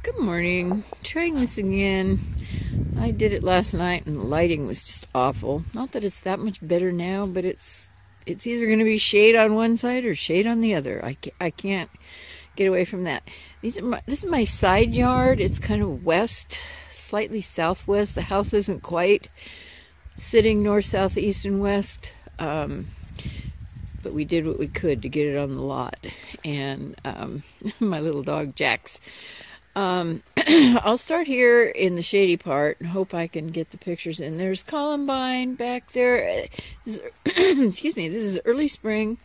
Good morning. Trying this again. I did it last night and the lighting was just awful. Not that it's that much better now, but it's either going to be shade on one side or shade on the other. I can't get away from that. This is my side yard. It's kind of west, slightly southwest. The house isn't quite sitting north, south, east, and west. But we did what we could to get it on the lot. And my little dog Jax. I'll start here in the shady part and hope I can get the pictures in. There's columbine back there. Excuse me, this is early spring.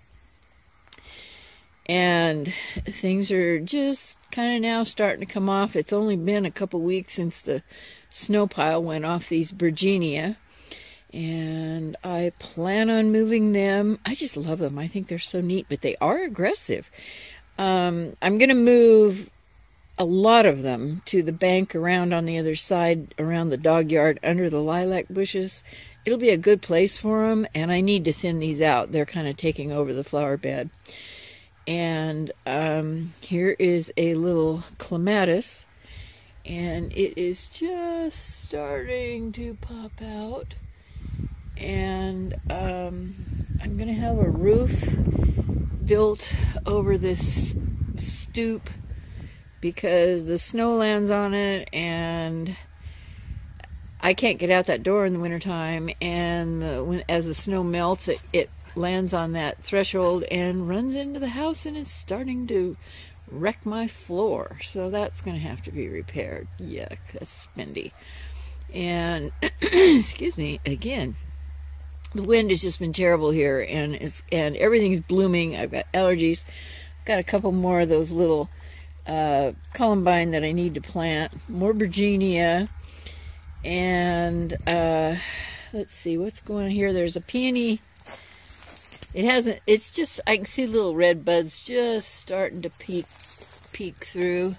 And things are just kind of now starting to come off. It's only been a couple weeks since the snow pile went off these Virginia. And I plan on moving them. I just love them. I think they're so neat, but they are aggressive. I'm going to move a lot of them to the bank around on the other side, around the dog yard, under the lilac bushes. It'll be a good place for them, and I need to thin these out. They're kind of taking over the flower bed. And here is a little Clematis, and it is just starting to pop out. And I'm going to have a roof built over this stoop because the snow lands on it and I can't get out that door in the wintertime, and as the snow melts it lands on that threshold and runs into the house, and it's starting to wreck my floor, so that's going to have to be repaired. Yuck, that's spendy. And excuse me again, the wind has just been terrible here, and everything's blooming. I've got allergies. Got a couple more of those little columbine that I need to plant, more Virginia, and let's see what's going on here. There's a peony. It's just, I can see little red buds just starting to peek through.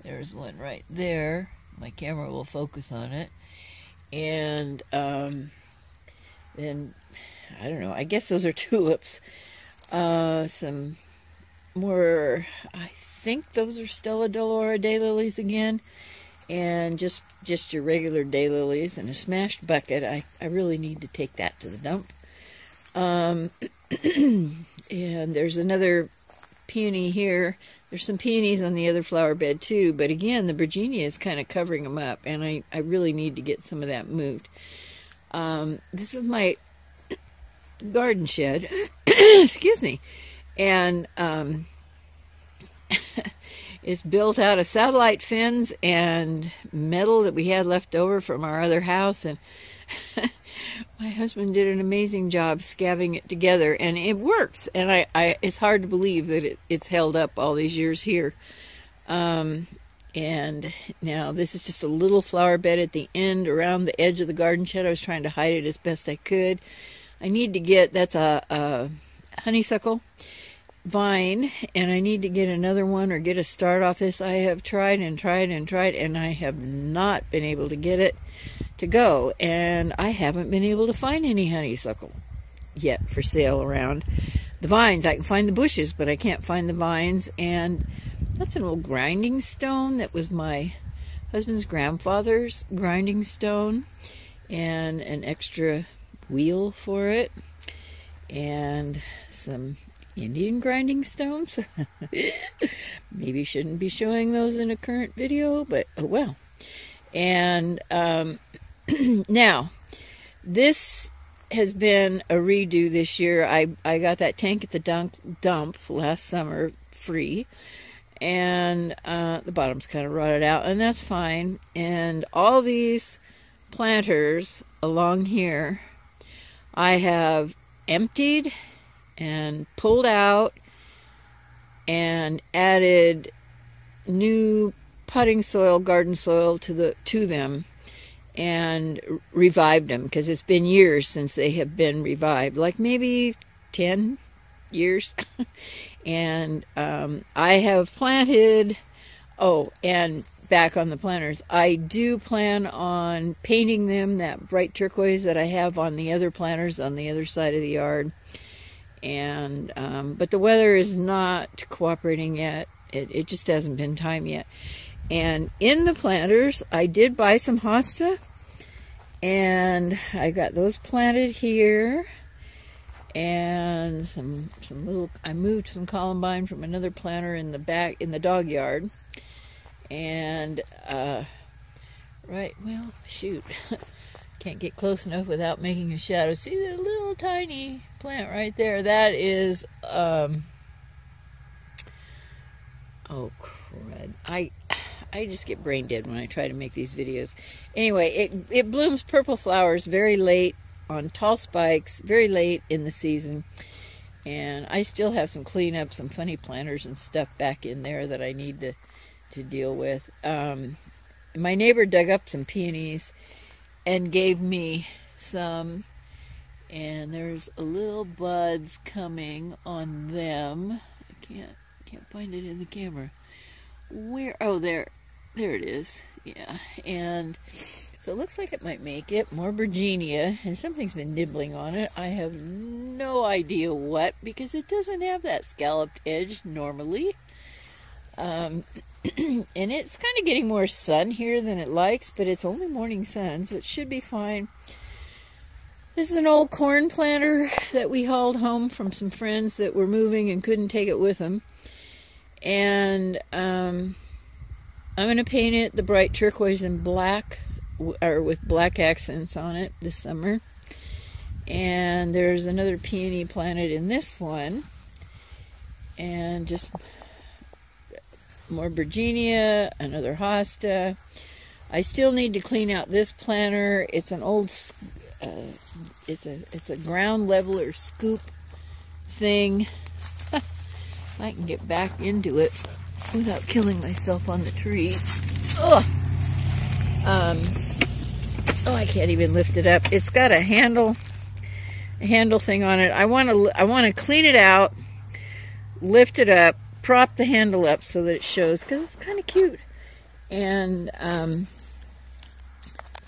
There's one right there. My camera will focus on it. And then I don't know, I guess those are tulips. Some more, I think those are Stella Delora daylilies again, and just your regular daylilies, and a smashed bucket. I really need to take that to the dump. And there's another peony here. There's some peonies on the other flower bed too, but again the Virginia is kind of covering them up, and I really need to get some of that moved. This is my garden shed. Excuse me. And it's built out of satellite fins and metal that we had left over from our other house, and my husband did an amazing job scabbing it together, and it works. And it's hard to believe that it's held up all these years here. And now this is just a little flower bed at the end around the edge of the garden shed. I was trying to hide it as best I could. I need to get, that's a honeysuckle vine, and I need to get another one or get a start off this. I have tried and tried and tried, and I have not been able to get it to go, and I haven't been able to find any honeysuckle yet for sale around. The vines, I can find the bushes, but I can't find the vines. And that's an old grinding stone that was my husband's grandfather's grinding stone, and an extra wheel for it, and some Indian grinding stones. Maybe shouldn't be showing those in a current video, but oh well. And now this has been a redo this year. I got that tank at the dump last summer free, and the bottom's kind of rotted out, and that's fine. And all these planters along here I have emptied and pulled out and added new potting soil, garden soil to them, and revived them, because it's been years since they have been revived, like maybe 10 years. And I have planted, and back on the planters, I do plan on painting them that bright turquoise that I have on the other planters on the other side of the yard. And but the weather is not cooperating yet. It just hasn't been time yet. And in the planters, I did buy some hosta, and I got those planted here. And some little, I moved some columbine from another planter in the back in the dog yard. And right, well, shoot, can't get close enough without making a shadow. See that little tiny plant right there? That is oh crud. I just get brain dead when I try to make these videos. Anyway, it blooms purple flowers very late on tall spikes, very late in the season. And I still have some cleanup, some funny planters and stuff back in there that I need to deal with. My neighbor dug up some peonies and gave me some, and there's a little buds coming on them. I can't find it in the camera. Where? Oh, there it is. Yeah, and so it looks like it might make it. More Virginia, and something's been nibbling on it. I have no idea what, because it doesn't have that scalloped edge normally. And it's kind of getting more sun here than it likes, but it's only morning sun, so it should be fine. This is an old corn planter that we hauled home from some friends that were moving and couldn't take it with them. And I'm going to paint it the bright turquoise and black, or with black accents on it this summer. And there's another peony planted in this one, and just more Virginia, another hosta. I still need to clean out this planter. It's an old it's a ground leveler scoop thing. I can get back into it without killing myself on the tree. Ugh. Oh, I can't even lift it up. It's got a handle thing on it. I want to clean it out, lift it up, prop the handle up so that it shows, because it's kind of cute. And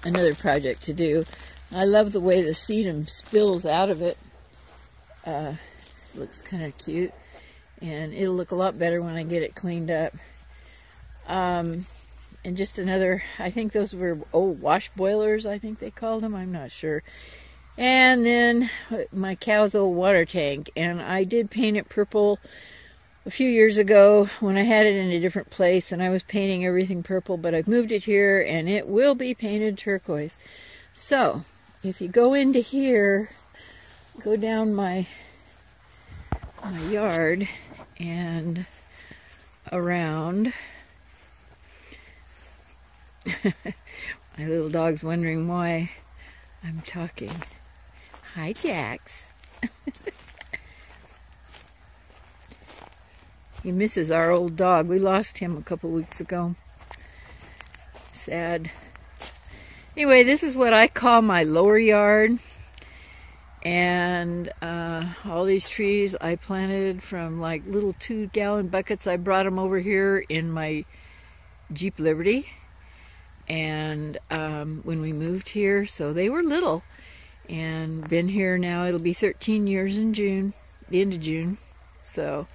another project to do. I love the way the sedum spills out of it. Looks kind of cute, and it'll look a lot better when I get it cleaned up. And just another, I think those were old wash boilers, I think they called them, I'm not sure. And then my cow's old water tank, and I did paint it purple a few years ago when I had it in a different place, and I was painting everything purple, but I've moved it here and it will be painted turquoise. So if you go into here, go down my yard and around. My little dog's wondering why I'm talking. Hi, Jax. He misses our old dog. We lost him a couple weeks ago. Sad. Anyway, this is what I call my lower yard. And all these trees I planted from like little 2-gallon buckets. I brought them over here in my Jeep Liberty. And when we moved here, so they were little. And been here now, it'll be 13 years in June, the end of June. So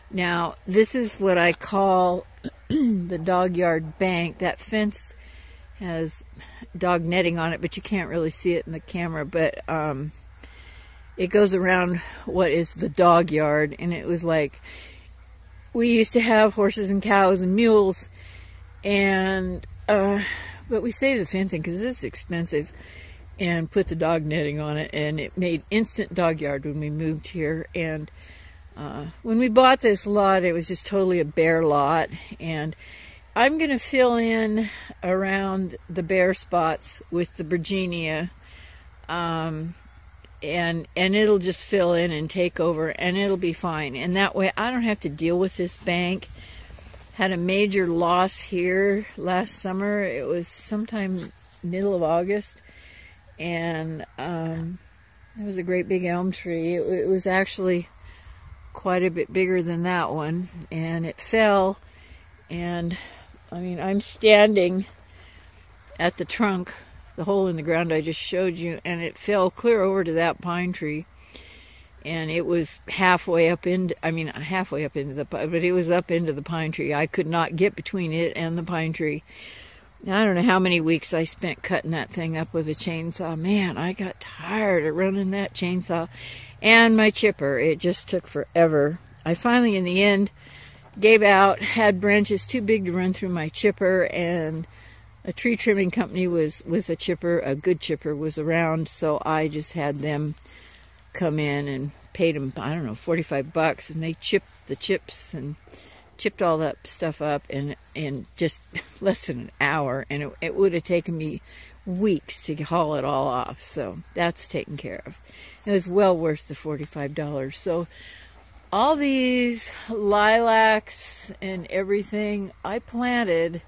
now this is what I call the dog yard bank. That fence has dog netting on it, but you can't really see it in the camera. But it goes around what is the dog yard. And it was like, we used to have horses and cows and mules. And but we saved the fencing because it's expensive, and put the dog netting on it, and it made instant dog yard when we moved here. And when we bought this lot, it was just totally a bare lot, and I'm going to fill in around the bare spots with the Virginia, and it'll just fill in and take over, and it'll be fine. And that way I don't have to deal with this bank. Had a major loss here last summer. It was sometime middle of August, and it was a great big elm tree. It was actually quite a bit bigger than that one, and it fell. And I mean, I'm standing at the trunk, the hole in the ground I just showed you, and it fell clear over to that pine tree. and it was halfway up into, but it was up into the pine tree. I could not get between it and the pine tree. I don't know how many weeks I spent cutting that thing up with a chainsaw. Man, I got tired of running that chainsaw and my chipper. It just took forever. I finally, in the end, gave out, had branches too big to run through my chipper, and a tree trimming company was with a chipper, a good chipper was around, so I just had them come in and paid them, I don't know, $45, and they chipped the chips and chipped all that stuff up in just less than an hour, and it would have taken me weeks to haul it all off. So that's taken care of. It was well worth the $45. So all these lilacs and everything I planted,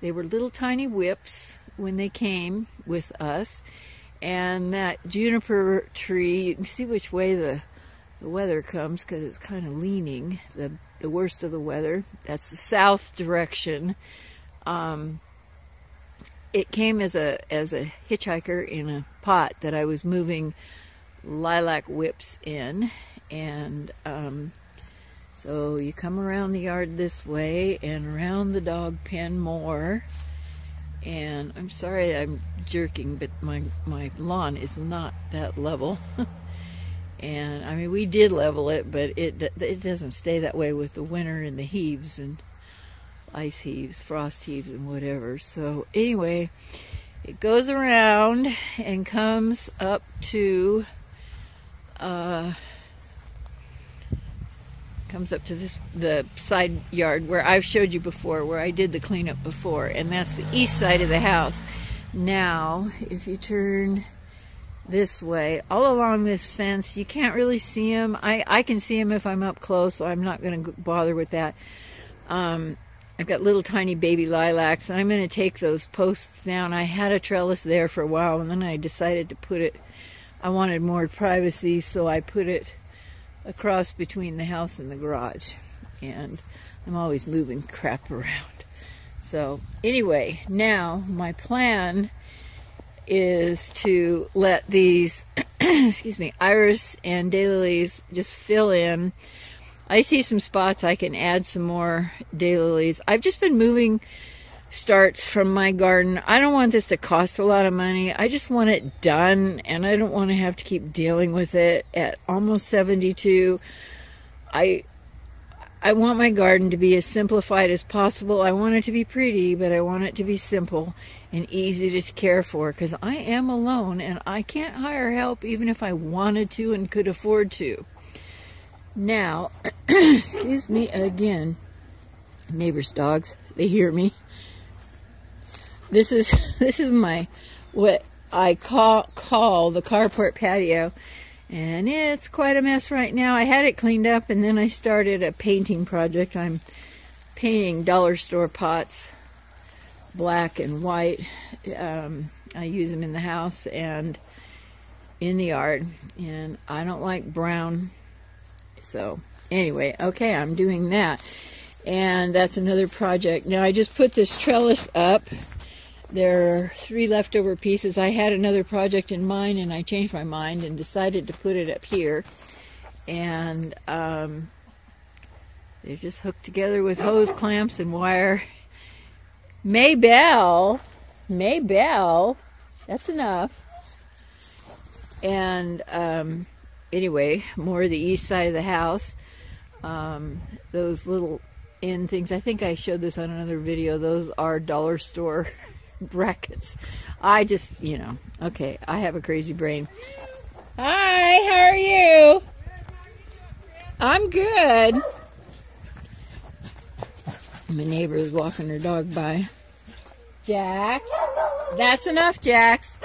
they were little tiny whips when they came with us, and that juniper tree, you can see which way the weather comes because it's kind of leaning the worst of the weather. That's the south direction. It came as a hitchhiker in a pot that I was moving lilac whips in, and so you come around the yard this way and around the dog pen more. And I'm sorry I'm jerking, but my lawn is not that level. And I mean, we did level it, but it doesn't stay that way with the winter and the heaves and ice heaves, frost heaves, and whatever. So anyway, it goes around and comes up to the side yard where I've showed you before, where I did the cleanup before, and that's the east side of the house. Now, if you turn this way, all along this fence, you can't really see them. I can see them if I'm up close, so I'm not going to bother with that. I've got little tiny baby lilacs, and I'm going to take those posts down. I had a trellis there for a while, and then I decided to put it, I wanted more privacy, so I put it across between the house and the garage. And I'm always moving crap around. So anyway, now my plan is to let these excuse me, iris and daylilies just fill in. I see some spots I can add some more daylilies. I've just been moving starts from my garden. I don't want this to cost a lot of money. I just want it done, and I don't want to have to keep dealing with it at almost 72. I want my garden to be as simplified as possible. I want it to be pretty, but I want it to be simple and easy to care for, because I am alone and I can't hire help even if I wanted to and could afford to. Now, excuse me again, neighbors' dogs, they hear me. This is my, what I call the carport patio, and it's quite a mess right now. I had it cleaned up, and then I started a painting project. I'm painting dollar store pots, black and white. I use them in the house and in the yard, and I don't like brown. So anyway, okay, I'm doing that, and that's another project. Now I just put this trellis up. There are 3 leftover pieces. I had another project in mind, and I changed my mind and decided to put it up here. And they're just hooked together with hose clamps and wire. Maybelle, that's enough. And anyway, more of the east side of the house. Those little end things, I think I showed this on another video, those are dollar store brackets. I just, you know, okay, I have a crazy brain. Hi, how are you? I'm good. My neighbor is walking her dog by. Jax, that's enough, Jax.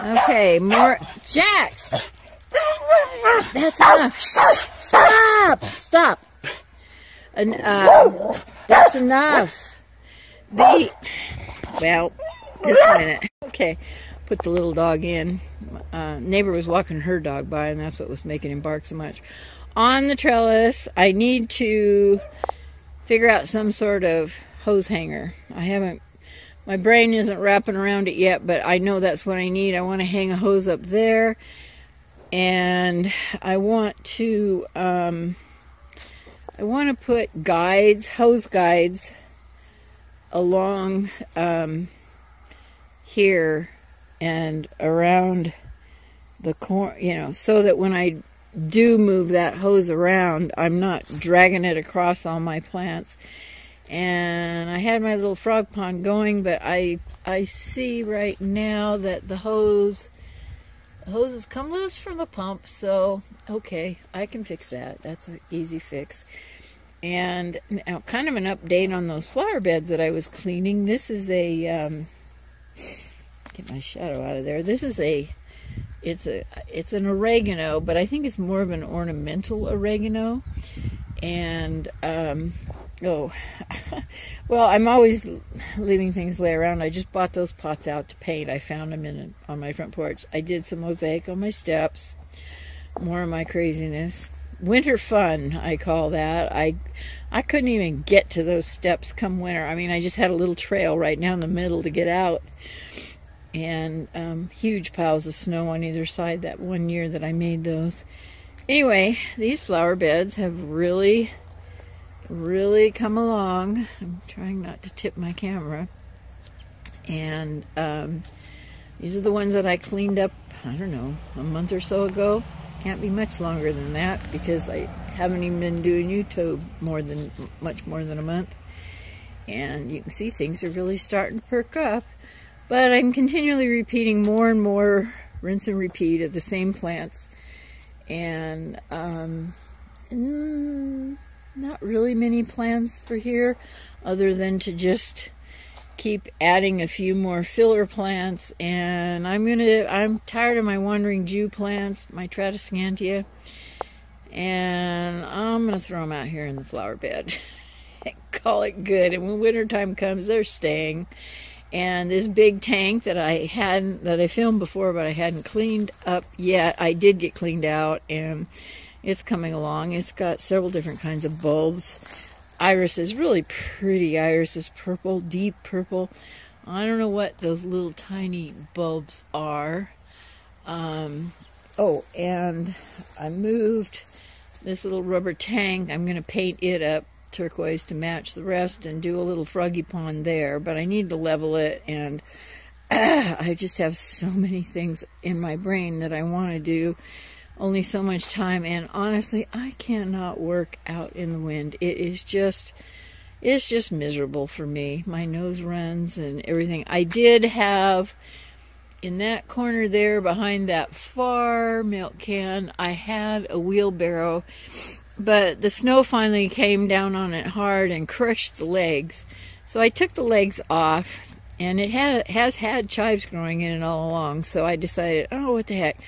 Okay, more. Jax, that's enough. Stop. And that's enough. Well, just a minute. Okay, put the little dog in. Neighbor was walking her dog by, and that's what was making him bark so much. On the trellis, I need to figure out some sort of hose hanger. My brain isn't wrapping around it yet, but I know that's what I need. I want to hang a hose up there. And I want to put guides, hose guides, along here and around the corner, you know, so that when I do move that hose around, I'm not dragging it across all my plants. And I had my little frog pond going, but I see right now that the hoses come loose from the pump, so okay, I can fix that. That's an easy fix. And now, kind of an update on those flower beds that I was cleaning. This is a get my shadow out of there. This is it's an oregano, but I think it's more of an ornamental oregano. And oh, well, I'm always leaving things lay around. I just bought those pots out to paint. I found them on my front porch. I did some mosaic on my steps. More of my craziness. Winter fun, I call that. I couldn't even get to those steps come winter. I mean, I just had a little trail right down the middle to get out. And huge piles of snow on either side that one year that I made those. Anyway, these flower beds have really come along. I'm trying not to tip my camera. And these are the ones that I cleaned up, I don't know, a month or so ago. Can't be much longer than that because I haven't even been doing YouTube much more than a month. And you can see things are really starting to perk up. But I'm continually repeating more and more rinse and repeat of the same plants. And not really many plans for here other than to just keep adding a few more filler plants. And I'm tired of my wandering Jew plants, my Tradescantia, and I'm gonna throw them out here in the flower bed. Call it good. And when wintertime comes, they're staying. And this big tank that I filmed before but I hadn't cleaned up yet, I did get cleaned out, and it's coming along. It's got several different kinds of bulbs. Iris is really pretty. Iris is purple, deep purple. I don't know what those little tiny bulbs are. Oh, and I moved this little rubber tank. I'm going to paint it up turquoise to match the rest and do a little froggy pond there, but I need to level it, and I just have so many things in my brain that I want to do. Only so much time, and honestly, I cannot work out in the wind. It's just miserable for me. My nose runs and everything. I did have, in that corner there behind that far milk can, I had a wheelbarrow, but the snow finally came down on it hard and crushed the legs. So I took the legs off, and it has had chives growing in it all along. So I decided, oh, what the heck.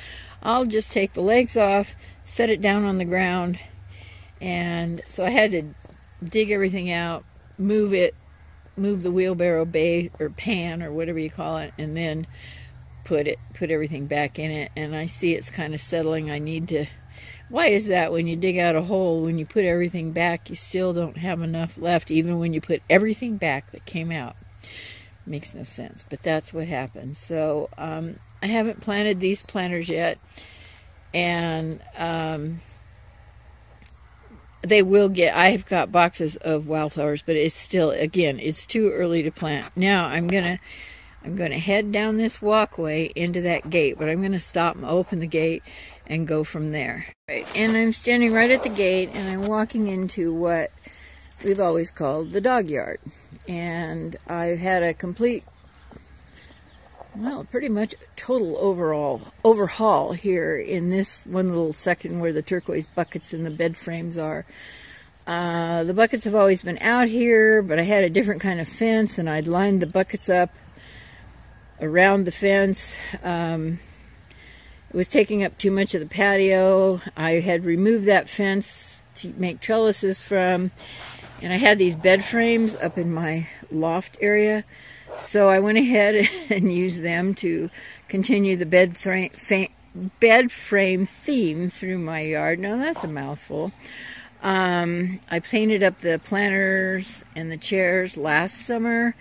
I'll just take the legs off, set it down on the ground, and so I had to dig everything out, move the wheelbarrow bay or pan or whatever you call it, and then put everything back in it. And I see it's kind of settling. I need to. Why is that? When you dig out a hole, when you put everything back, you still don't have enough left, even when you put everything back that came out. Makes no sense, but that's what happens. So I haven't planted these planters yet, and they will get. I've got boxes of wildflowers, but it's still, again, it's too early to plant. Now I'm gonna head down this walkway into that gate, but I'm gonna stop and open the gate and go from there. Right, and I'm standing right at the gate, and I'm walking into what we've always called the dog yard. And I've had a complete, well, pretty much total overhaul here in this one little section where the turquoise buckets and the bed frames are. The buckets have always been out here, but I had a different kind of fence, and I'd lined the buckets up around the fence. It was taking up too much of the patio. I had removed that fence to make trellises from, and I had these bed frames up in my loft area, so I went ahead and used them to continue the bed frame theme through my yard. Now that's a mouthful. I painted up the planters and the chairs last summer,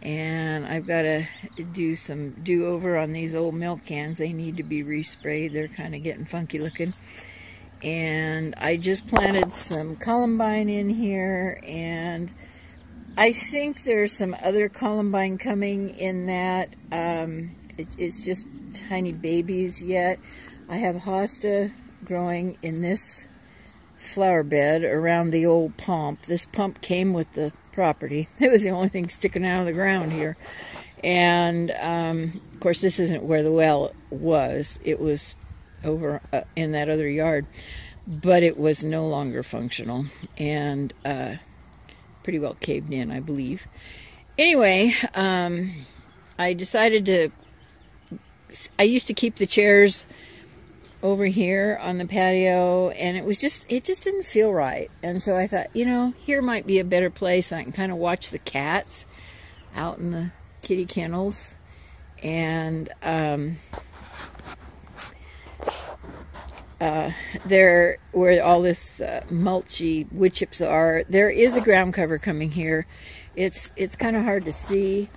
And I've got to do some do-over on these old milk cans. They need to be resprayed. They're kind of getting funky looking. And I just planted some columbine in here, and I think there's some other columbine coming in that. It's just tiny babies yet. I have hosta growing in this flower bed around the old pump. This pump came with the property. It was the only thing sticking out of the ground here. And of course, this isn't where the well was. It was over in that other yard, but it was no longer functional and pretty well caved in, I believe. Anyway, I decided to, I used to keep the chairs over here on the patio, and it just didn't feel right. And so I thought, you know, here might be a better place. I can kind of watch the cats out in the kitty kennels. And there, where all this mulchy wood chips are, there is a ground cover coming here. It's kind of hard to see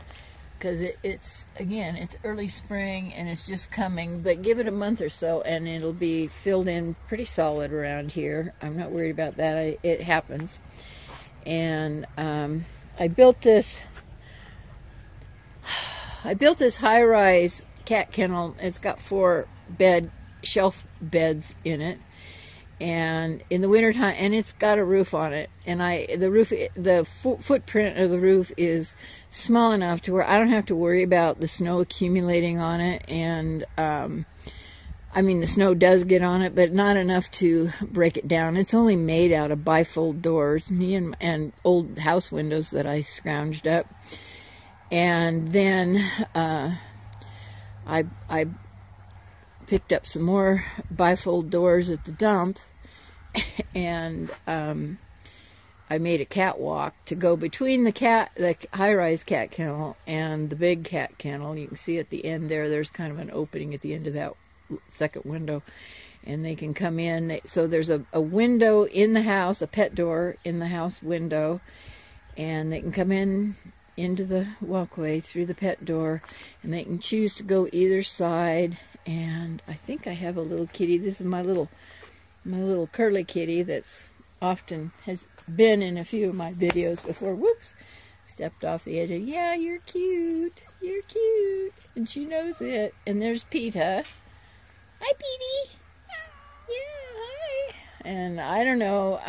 because it's again, it's early spring and it's just coming, but give it a month or so and it'll be filled in pretty solid around here. I'm not worried about that. It happens. And I built this high-rise cat kennel. It's got 4 shelf beds in it, and in the wintertime, and it's got a roof on it, and the footprint of the roof is small enough to where I don't have to worry about the snow accumulating on it. And I mean, the snow does get on it, but not enough to break it down. It's only made out of bifold doors, and old house windows that I scrounged up. And then I picked up some more bifold doors at the dump, and I made a catwalk to go between the high-rise cat kennel and the big cat kennel. You can see at the end there's kind of an opening at the end of that second window, and they can come in. So there's a window in the house, a pet door in the house window, and they can come in into the walkway through the pet door, and they can choose to go either side. And I think I have a little kitty. This is my little curly kitty that's often has been in a few of my videos before. Whoops, stepped off the edge. Yeah, you're cute, and she knows it. And there's Peta. Hi, Petey. Yeah, hi. And I don't know,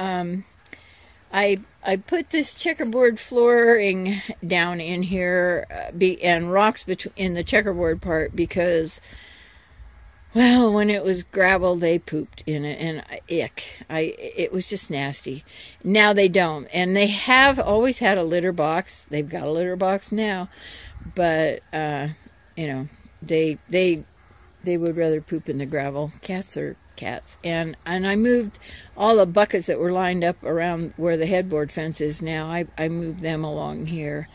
I put this checkerboard flooring down in here and rocks in the checkerboard part because, well, when it was gravel, they pooped in it, and it was just nasty. Now they don't, and they have always had a litter box. They've got a litter box now, but you know, they would rather poop in the gravel. Cats are cats. And I moved all the buckets that were lined up around where the headboard fence is now. I moved them along here,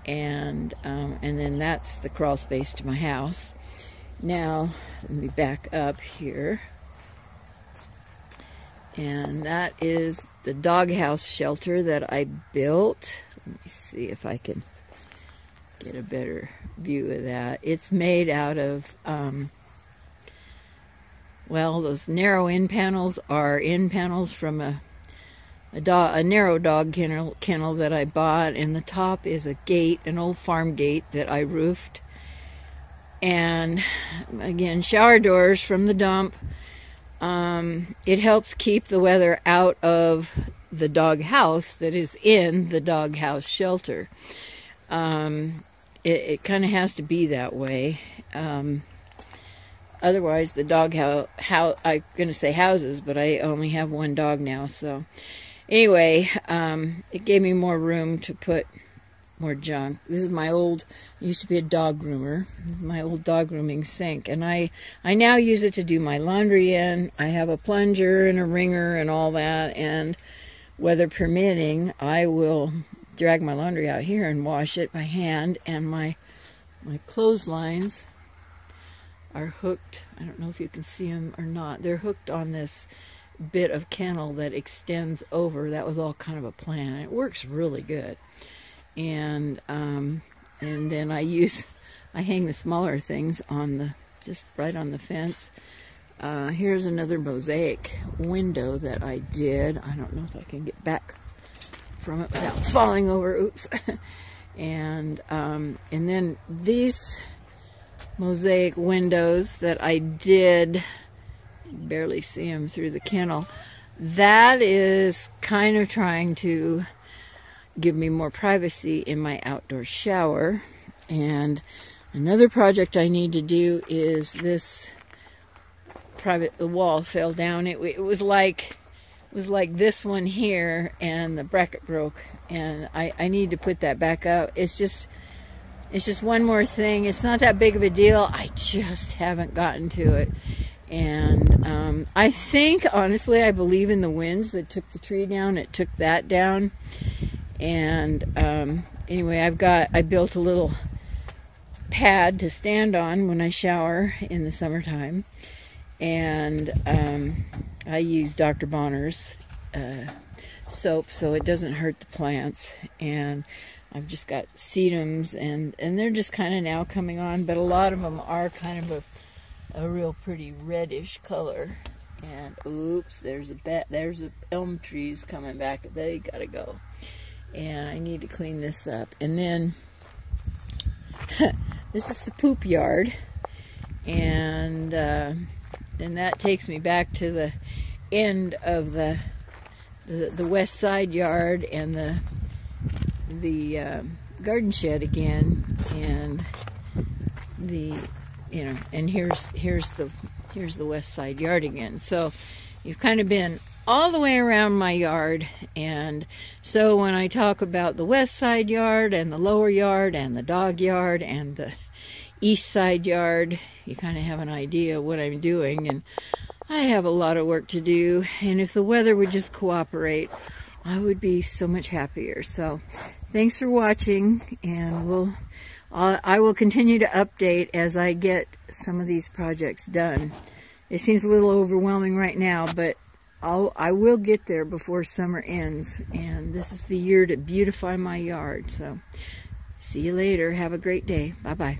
and then that's the crawl space to my house. Now let me back up here, and that is the doghouse shelter that I built. Let me see if I can get a better view of that. It's made out of well, those narrow end panels are end panels from a narrow dog kennel that I bought, and the top is a gate, an old farm gate that I roofed. And again, shower doors from the dump. It helps keep the weather out of the dog house that is in the dog house shelter. It kind of has to be that way. Otherwise, the dog house, I'm going to say houses, but I only have one dog now. So anyway, it gave me more room to put more junk. This is my old, I used to be a dog groomer. This is my old dog grooming sink. And I now use it to do my laundry in. I have a plunger and a wringer and all that. And weather permitting, I will drag my laundry out here and wash it by hand. And my clotheslines are hooked. I don't know if you can see them or not. They're hooked on this bit of kennel that extends over. That was all kind of a plan. It works really good. And and then I hang the smaller things on just right on the fence. Here's another mosaic window that I did. I don't know if I can get back from it without falling over. Oops. And then these mosaic windows that I did, you barely see them through the kennel. That is kind of trying to give me more privacy in my outdoor shower. And another project I need to do is this the wall fell down. It was like this one here, and the bracket broke, and I need to put that back up. It's just one more thing. It's not that big of a deal. I just haven't gotten to it. And I think, honestly, I believe in the winds that took the tree down. It took that down. And anyway, I built a little pad to stand on when I shower in the summertime. And I use Dr. Bonner's soap so it doesn't hurt the plants. And I've just got sedums, and they're just kind of now coming on, but a lot of them are kind of a real pretty reddish color. And oops, there's a elm trees coming back. They gotta go. And I need to clean this up. And then this is the poop yard, and then that takes me back to the end of the west side yard and the garden shed again, and and here's the west side yard again. So you've kind of been all the way around my yard. And so when I talk about the west side yard and the lower yard and the dog yard and the east side yard, you kind of have an idea of what I'm doing. And I have a lot of work to do, and if the weather would just cooperate, I would be so much happier. So thanks for watching, and I will continue to update as I get some of these projects done. It seems a little overwhelming right now, but I will get there before summer ends, and this is the year to beautify my yard. So see you later. Have a great day. Bye-bye.